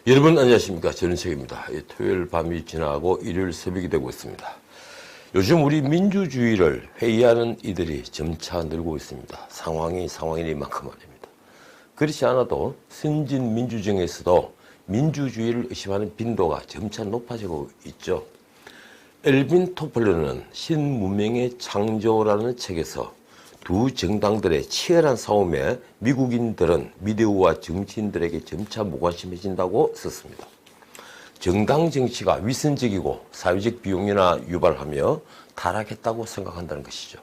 여러분 안녕하십니까. 전은책입니다. 토요일 밤이 지나고 일요일 새벽이 되고 있습니다. 요즘 우리 민주주의를 회의하는 이들이 점차 늘고 있습니다. 상황이니만큼 말입니다. 그렇지 않아도 선진 민주정에서도 민주주의를 의심하는 빈도가 점차 높아지고 있죠. 엘빈 토플러는 신문명의 창조라는 책에서 두 정당들의 치열한 싸움에 미국인들은 미디어와 정치인들에게 점차 무관심해진다고 썼습니다. 정당 정치가 위선적이고 사회적 비용이나 유발하며 타락했다고 생각한다는 것이죠.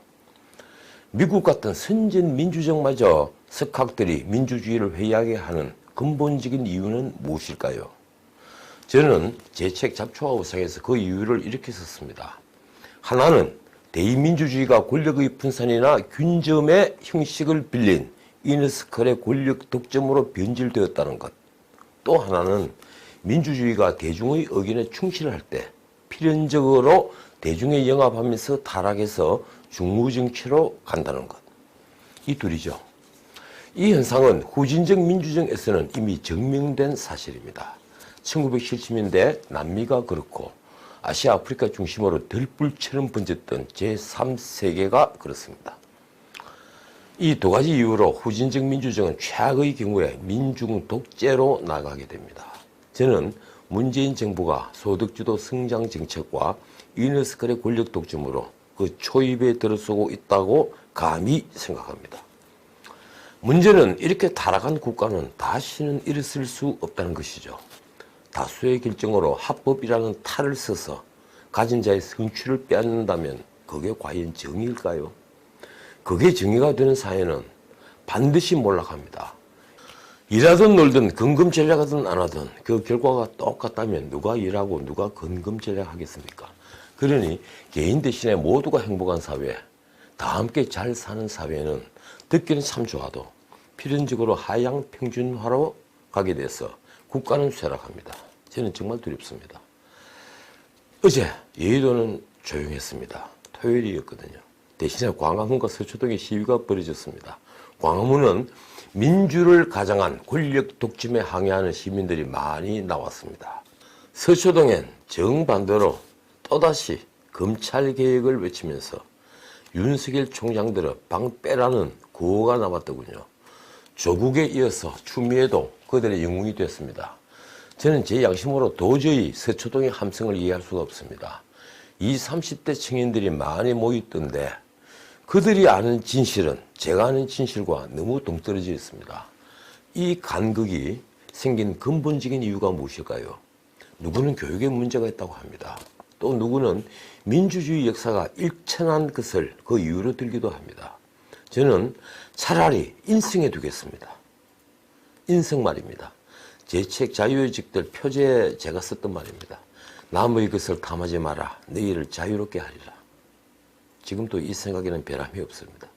미국 같은 선진 민주정마저 석학들이 민주주의를 회의하게 하는 근본적인 이유는 무엇일까요? 저는 제 책 잡초하우상에서 그 이유를 이렇게 썼습니다. 하나는 대의민주주의가 권력의 분산이나 균점의 형식을 빌린 이너스컬의 권력 독점으로 변질되었다는 것. 또 하나는 민주주의가 대중의 의견에 충실할 때 필연적으로 대중에 영합하면서 타락해서 중무정치로 간다는 것. 이 둘이죠. 이 현상은 후진적 민주정에서는 이미 증명된 사실입니다. 1970년대 남미가 그렇고 아시아, 아프리카 중심으로 들불처럼 번졌던 제3세계가 그렇습니다. 이 두 가지 이유로 후진적 민주정은 최악의 경우에 민중 독재로 나가게 됩니다. 저는 문재인 정부가 소득주도 성장 정책과 이너스컬의 권력 독점으로 그 초입에 들어서고 있다고 감히 생각합니다. 문제는 이렇게 타락한 국가는 다시는 일어설 수 없다는 것이죠. 다수의 결정으로 합법이라는 탈을 써서 가진 자의 성취를 빼앗는다면 그게 과연 정의일까요? 그게 정의가 되는 사회는 반드시 몰락합니다. 일하든 놀든 근검전략하든 안 하든 그 결과가 똑같다면 누가 일하고 누가 근검전략하겠습니까? 그러니 개인 대신에 모두가 행복한 사회, 다 함께 잘 사는 사회는 듣기는 참 좋아도 필연적으로 하향 평준화로 가게 돼서 국가는 쇠락합니다. 저는 정말 두렵습니다. 어제 여의도는 조용했습니다. 토요일이었거든요. 대신에 광화문과 서초동에 시위가 벌어졌습니다. 광화문은 민주를 가장한 권력 독점에 항의하는 시민들이 많이 나왔습니다. 서초동엔 정반대로 또다시 검찰개혁을 외치면서 윤석열 총장 들어 방 빼라는 구호가 나왔더군요. 조국에 이어서 추미애도 그들의 영웅이 됐습니다. 저는 제 양심으로 도저히 서초동의 함성을 이해할 수가 없습니다. 이 30대 청년들이 많이 모였던데 그들이 아는 진실은 제가 아는 진실과 너무 동떨어져 있습니다. 이 간극이 생긴 근본적인 이유가 무엇일까요? 누구는 교육에 문제가 있다고 합니다. 또 누구는 민주주의 역사가 일천한 것을 그 이유로 들기도 합니다. 저는 차라리 인성에 두겠습니다. 인성 말입니다. 제 책 자유의 적들 표제에 제가 썼던 말입니다. 남의 것을 탐하지 마라. 너희를 자유롭게 하리라. 지금도 이 생각에는 변함이 없습니다.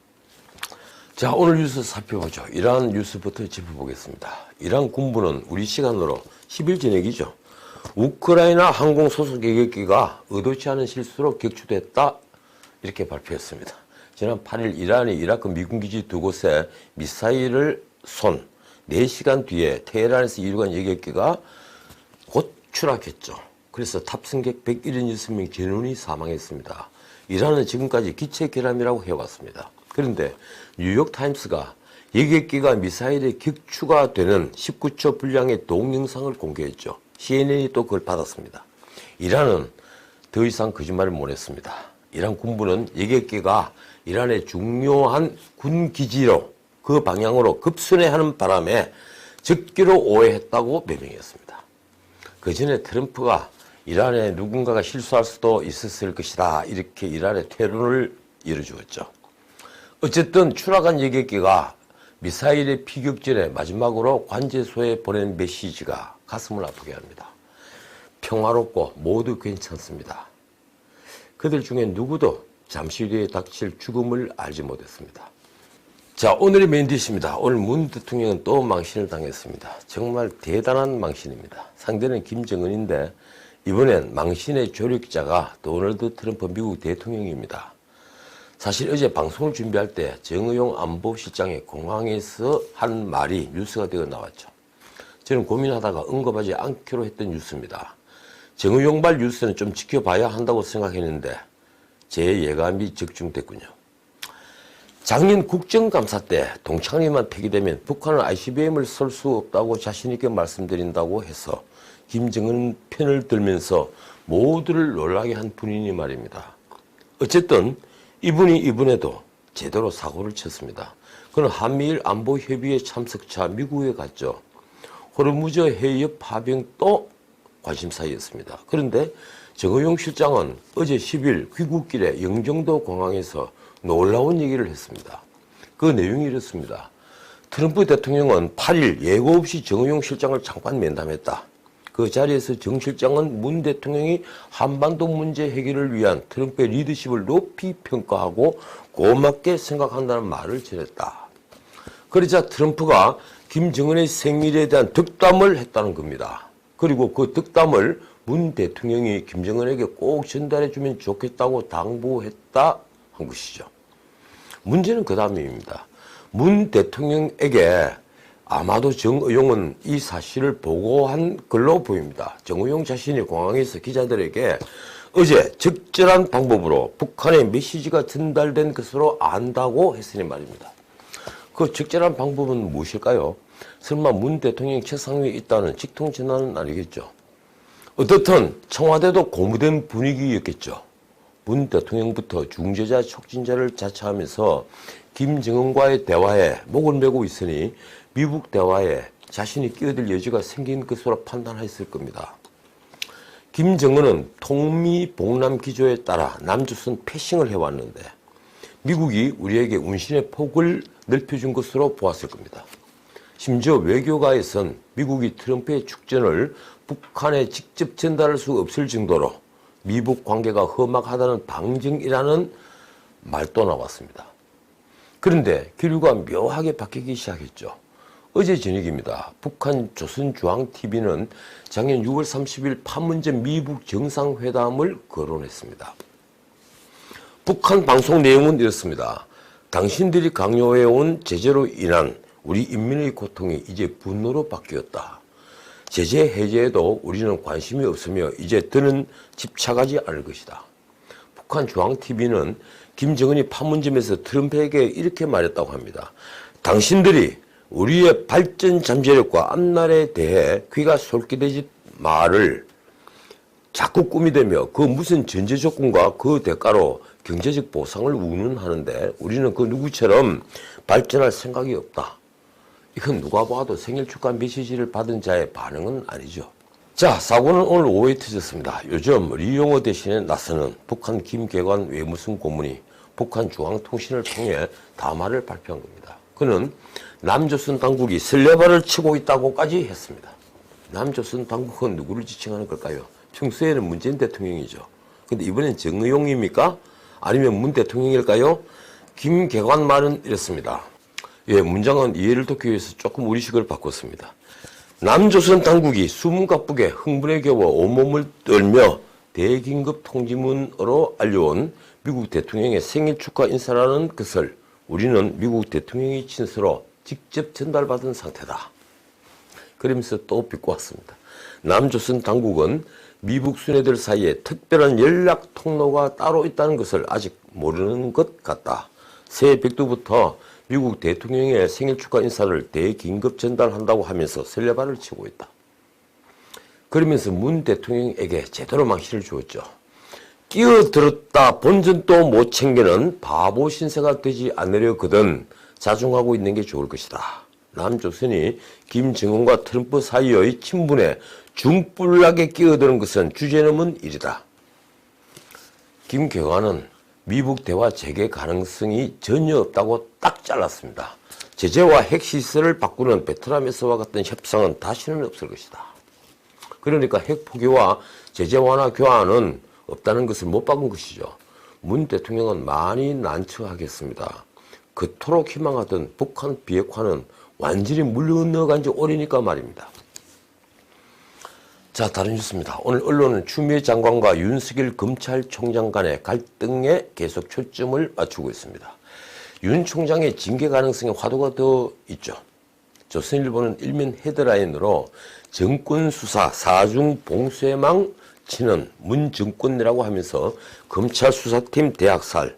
자, 오늘 뉴스 살펴보죠. 이란 뉴스부터 짚어보겠습니다. 이란 군부는 우리 시간으로 10일 저녁이죠. 우크라이나 항공 소속 여객기가 의도치 않은 실수로 격추됐다. 이렇게 발표했습니다. 지난 8일 이란이 이라크 미군 기지 두 곳에 미사일을 쏜 4시간 뒤에 테헤란에서 이륙한 여객기가 곧 추락했죠. 그래서 탑승객 176명 전원이 사망했습니다. 이란은 지금까지 기체 결함이라고 해왔습니다. 그런데 뉴욕타임스가 여객기가 미사일에 격추가 되는 19초 분량의 동영상을 공개했죠. CNN이 또 그걸 받았습니다. 이란은 더 이상 거짓말을 못했습니다. 이란 군부는 여객기가 이란의 중요한 군기지로 그 방향으로 급순회하는 바람에 적기로 오해했다고 명명했습니다. 그 전에 트럼프가 이란에 누군가가 실수할 수도 있었을 것이다. 이렇게 이란의 퇴론을 열어주었죠. 어쨌든 추락한 여객기가 미사일의 피격 전에 마지막으로 관제소에 보낸 메시지가 가슴을 아프게 합니다. 평화롭고 모두 괜찮습니다. 그들 중에 누구도 잠시 뒤에 닥칠 죽음을 알지 못했습니다. 자, 오늘의 메인 디시입니다. 오늘 문 대통령은 또 망신을 당했습니다. 정말 대단한 망신입니다. 상대는 김정은인데 이번엔 망신의 조력자가 도널드 트럼프 미국 대통령입니다. 사실 어제 방송을 준비할 때 정의용 안보실장이 공항에서 한 말이 뉴스가 되어 나왔죠. 저는 고민하다가 언급하지 않기로 했던 뉴스입니다. 정의용발 뉴스는 좀 지켜봐야 한다고 생각했는데 제 예감이 적중됐군요. 작년 국정감사 때 동창리만 폐기되면 북한은 ICBM을 쏠 수 없다고 자신있게 말씀드린다고 해서 김정은 편을 들면서 모두를 놀라게 한 분이니 말입니다. 어쨌든 이분이 이번에도 제대로 사고를 쳤습니다. 그는 한미일 안보협의회 참석차 미국에 갔죠. 호르무즈 해협 파병도 관심사였습니다. 그런데 정의용 실장은 어제 10일 귀국길에 영종도 공항에서 놀라운 얘기를 했습니다. 그 내용이 이렇습니다. 트럼프 대통령은 8일 예고 없이 정의용 실장을 잠깐 면담했다. 그 자리에서 정 실장은 문 대통령이 한반도 문제 해결을 위한 트럼프의 리더십을 높이 평가하고 고맙게 생각한다는 말을 전했다. 그러자 트럼프가 김정은의 생일에 대한 덕담을 했다는 겁니다. 그리고 그 덕담을 문 대통령이 김정은에게 꼭 전달해주면 좋겠다고 당부했다 한 것이죠. 문제는 그 다음입니다. 문 대통령에게 아마도 정의용은 이 사실을 보고한 걸로 보입니다. 정의용 자신이 공항에서 기자들에게 어제 적절한 방법으로 북한의 메시지가 전달된 것으로 안다고 했으니 말입니다. 그 적절한 방법은 무엇일까요? 설마 문 대통령 책상 위에 있다는 직통 전화는 아니겠죠. 어떻든 청와대도 고무된 분위기였겠죠. 문 대통령부터 중재자 촉진자를 자처하면서 김정은과의 대화에 목을 메고 있으니 미국 대화에 자신이 끼어들 여지가 생긴 것으로 판단했을 겁니다. 김정은은 통미봉남 기조에 따라 남조선 패싱을 해왔는데 미국이 우리에게 운신의 폭을 넓혀준 것으로 보았을 겁니다. 심지어 외교가에선 미국이 트럼프의 축전을 북한에 직접 전달할 수 없을 정도로 미북 관계가 험악하다는 방증이라는 말도 나왔습니다. 그런데 기류가 묘하게 바뀌기 시작했죠. 어제 저녁입니다. 북한 조선중앙TV는 작년 6월 30일 판문점 미북 정상회담을 거론했습니다. 북한 방송 내용은 이렇습니다. 당신들이 강요해온 제재로 인한 우리 인민의 고통이 이제 분노로 바뀌었다. 제재 해제에도 우리는 관심이 없으며 이제 더는 집착하지 않을 것이다. 북한 중앙TV는 김정은이 판문점에서 트럼프에게 이렇게 말했다고 합니다. 당신들이 우리의 발전 잠재력과 앞날에 대해 귀가 솔깃해진 말을 자꾸 꾸미대며 그 무슨 전제 조건과 그 대가로 경제적 보상을 운운하는데 우리는 그 누구처럼 발전할 생각이 없다. 이건 누가 봐도 생일 축하 메시지를 받은 자의 반응은 아니죠. 자, 사고는 오늘 오후에 터졌습니다. 요즘 리용호 대신에 나서는 북한 김계관 외무성 고문이 북한 중앙통신을 통해 담화를 발표한 겁니다. 그는 남조선 당국이 설레발을 치고 있다고까지 했습니다. 남조선 당국은 누구를 지칭하는 걸까요? 평소에는 문재인 대통령이죠. 근데 이번엔 정의용입니까? 아니면 문 대통령일까요? 김계관 말은 이렇습니다. 예, 문장은 이해를 돕기 위해서 조금 우리식을 바꿨습니다. 남조선 당국이 수문갑북에 흥분에 겨워 온몸을 떨며 대긴급 통지문으로 알려온 미국 대통령의 생일 축하 인사라는 것을 우리는 미국 대통령의 친서로 직접 전달받은 상태다. 그러면서 또 비꼬았습니다. 남조선 당국은 미국 순회들 사이에 특별한 연락 통로가 따로 있다는 것을 아직 모르는 것 같다. 새벽부터 미국 대통령의 생일 축하 인사를 대긴급 전달한다고 하면서 설레발을 치고 있다. 그러면서 문 대통령에게 제대로 망신을 주었죠. 끼어들었다 본전도 못 챙기는 바보 신세가 되지 않으려거든 자중하고 있는 게 좋을 것이다. 남조선이 김정은과 트럼프 사이의 친분에 중불나게 끼어드는 것은 주제넘은 일이다. 김계관은 미북 대화 재개 가능성이 전혀 없다고 딱 잘랐습니다. 제재와 핵시설을 바꾸는 베트남에서와 같은 협상은 다시는 없을 것이다. 그러니까 핵 포기와 제재 완화 교환은 없다는 것을 못 박은 것이죠. 문 대통령은 많이 난처하겠습니다. 그토록 희망하던 북한 비핵화는 완전히 물러나간 지 오래니까 말입니다. 자, 다른 뉴스입니다. 오늘 언론은 추미애 장관과 윤석열 검찰총장 간의 갈등에 계속 초점을 맞추고 있습니다. 윤 총장의 징계 가능성에 화두가 더 있죠. 조선일보는 일면 헤드라인으로 정권 수사 사중 봉쇄망 치는 문정권이라고 하면서 검찰 수사팀 대학살,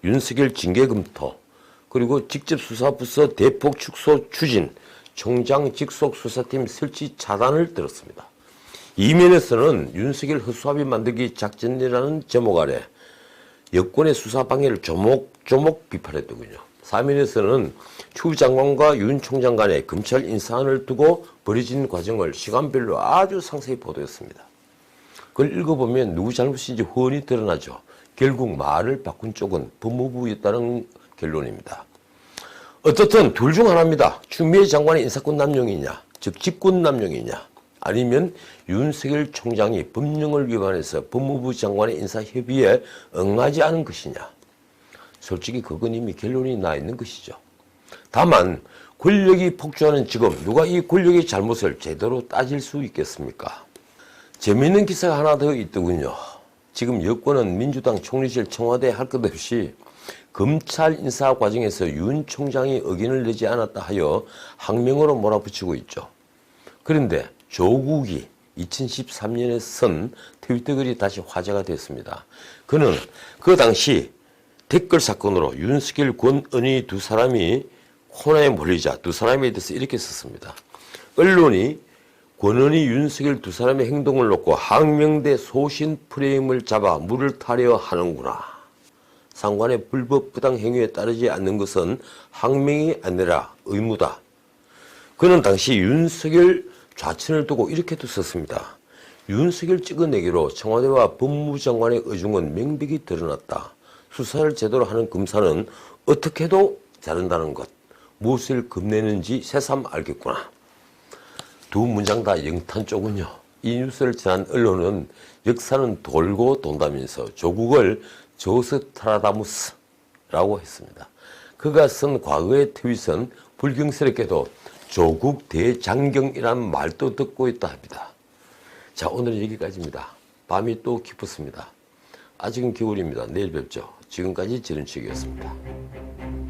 윤석열 징계 검토, 그리고 직접 수사부서 대폭 축소 추진, 총장 직속 수사팀 설치 차단을 들었습니다. 이면에서는 윤석열 허수아비 만들기 작전이라는 제목 아래 여권의 수사 방해를 조목조목 비판했더군요. 사면에서는 추 장관과 윤 총장 간의 검찰 인사안을 두고 벌어진 과정을 시간별로 아주 상세히 보도했습니다. 그걸 읽어보면 누구 잘못인지 훤히 드러나죠. 결국 말을 바꾼 쪽은 법무부였다는 결론입니다. 어떻든 둘 중 하나입니다. 추미애 장관의 인사권 남용이냐, 즉 직권 남용이냐, 아니면 윤석열 총장이 법령을 위반해서 법무부 장관의 인사협의에 응하지 않은 것이냐. 솔직히 그건 이미 결론이 나 있는 것이죠. 다만 권력이 폭주하는 지금 누가 이 권력의 잘못을 제대로 따질 수 있겠습니까? 재미있는 기사가 하나 더 있더군요. 지금 여권은 민주당 총리실 청와대 할 것 없이 검찰 인사 과정에서 윤 총장이 의견을 내지 않았다 하여 항명으로 몰아붙이고 있죠. 그런데 조국이 2013년에 쓴 트위터 글이 다시 화제가 됐습니다. 그는 그 당시 댓글 사건으로 윤석열, 권은희 두 사람이 코너에 몰리자 두 사람에 대해서 이렇게 썼습니다. 언론이 권은희, 윤석열 두 사람의 행동을 놓고 항명대 소신 프레임을 잡아 물을 타려 하는구나. 상관의 불법 부당 행위에 따르지 않는 것은 항명이 아니라 의무다. 그는 당시 윤석열 좌천을 두고 이렇게도 썼습니다. 윤석열 찍어내기로 청와대와 법무장관의 의중은 명백히 드러났다. 수사를 제대로 하는 검사는 어떻게 해도 자른다는 것. 무엇을 겁내는지 새삼 알겠구나. 두 문장 다 영탄 쪽은요. 이 뉴스를 전한 언론은 역사는 돌고 돈다면서 조국을 조스트라다무스라고 했습니다. 그가 쓴 과거의 트윗은 불경스럽게도 조국 대장경이라는 말도 듣고 있다 합니다. 자, 오늘은 여기까지입니다. 밤이 또 깊었습니다. 아직은 겨울입니다. 내일 뵙죠. 지금까지 지른책이었습니다.